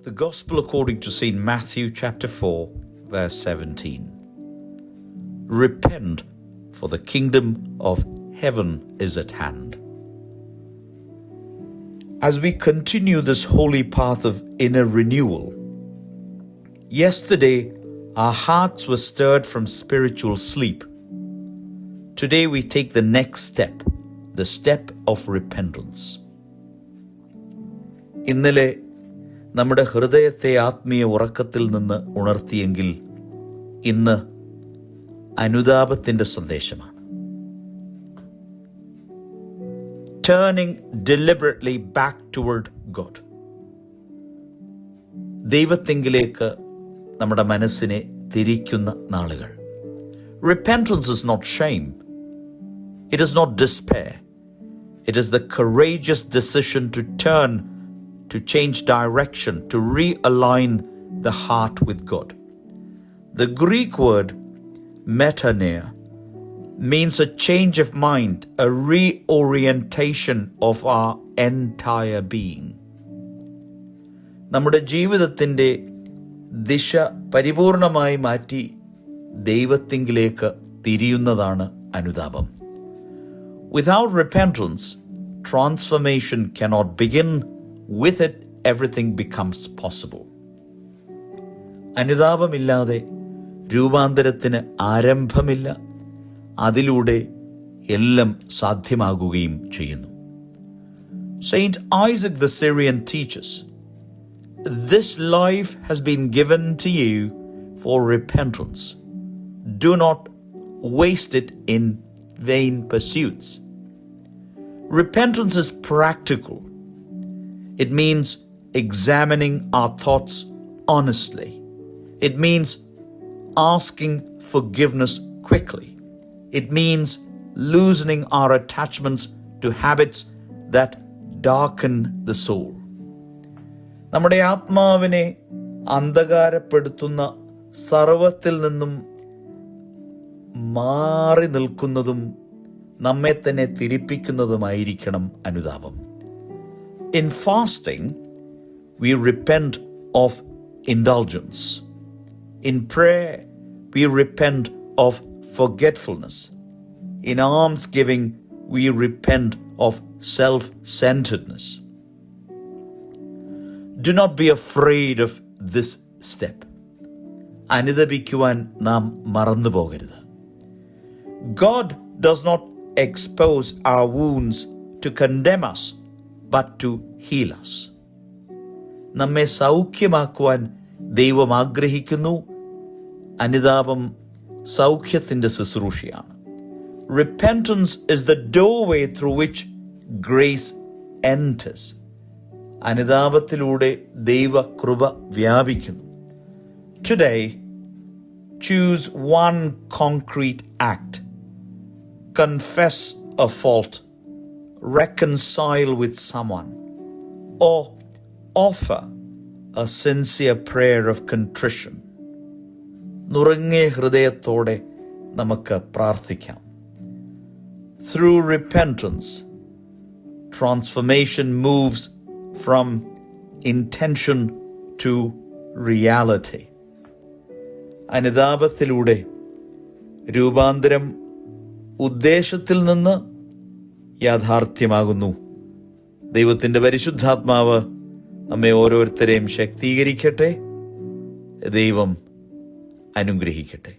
The Gospel according to St. Matthew chapter 4, verse 17. Repent, for the kingdom of heaven is at hand. As we continue this holy path of inner renewal, yesterday our hearts were stirred from spiritual sleep. Today we take the next step, the step of repentance. ഇന്നലെ നമ്മുടെ ഹൃദയത്തെ ആത്മീയ ഉറക്കത്തിൽ നിന്ന് ഉണർത്തിയെങ്കിൽ ഇന്ന് അനുതാപത്തിൻ്റെ സന്ദേശമാണ്. Turning deliberately back toward God. ദൈവത്തിങ്കിലേക്ക് നമ്മുടെ മനസ്സിനെ തിരിക്കുന്ന നാളുകൾ. Repentance is not shame. It is not despair. It is the courageous decision to turn, to change direction, to realign the heart with God. The Greek word metanoia means a change of mind, a reorientation of our entire being. നമ്മുടെ ജീവിതത്തിൻ്റെ ദിശ പരിപൂർണമായി മാറ്റി ദൈവത്തിങ്കിലേക്ക് തിരിയുന്നതാണ് അനുതാപം. Without repentance, transformation cannot begin. With it, everything becomes possible. അനുതാപമില്ലാതെ രൂപാന്തരത്തിന് ആരംഭമില്ല, അതിലൂടെ എല്ലാം സാധ്യമാകുകയും ചെയ്യുന്നു. Saint Isaac the Syrian teaches, "This life has been given to you for repentance. Do not waste it in vain pursuits." Repentance is practical. It means examining our thoughts honestly. It means asking forgiveness quickly. It means loosening our attachments to habits that darken the soul. നമ്മുടെ ആത്മാവിനെ അന്ധകാരപ്പെടുത്തുന്ന സർവത്തിൽ നിന്നും മാറി നിൽക്കുന്നതും നമ്മെ തന്നെ തിരിപ്പിക്കുന്നതുമായിരിക്കണം അനുതാപം. In fasting, we repent of indulgence. In prayer, we repent of forgetfulness. In almsgiving, we repent of self-centeredness. Do not be afraid of this step. അനുതപിക്കുവാൻ നാം മറന്നു പോകരുത്. God does not expose our wounds to condemn us, but to heal us. നമ്മെ സൗഖ്യമാക്കുവാൻ ദൈവം ആഗ്രഹിക്കുന്നു. അനുതാപം സൗഖ്യത്തിൻ്റെ ശുശ്രൂഷയാണ്. Repentance is the doorway through which grace enters. അനുതാപത്തിലൂടെ ദൈവകൃപ വ്യാപിക്കുന്നു. Today, choose one concrete act. Confess a fault, reconcile with someone, or offer a sincere prayer of contrition. നുറങ്ങിയ ഹൃദയത്തോടെ നമുക്ക് പ്രാർത്ഥിക്കാം. Through repentance, transformation moves from intention to reality. അനുതാപത്തിലൂടെ രൂപാന്തരം ഉദ്ദേശത്തിൽ നിന്ന് യാഥാർത്ഥ്യമാകുന്നു. ദൈവത്തിൻ്റെ പരിശുദ്ധാത്മാവ് നമ്മെ ഓരോരുത്തരെയും ശക്തീകരിക്കട്ടെ. ദൈവം അനുഗ്രഹിക്കട്ടെ.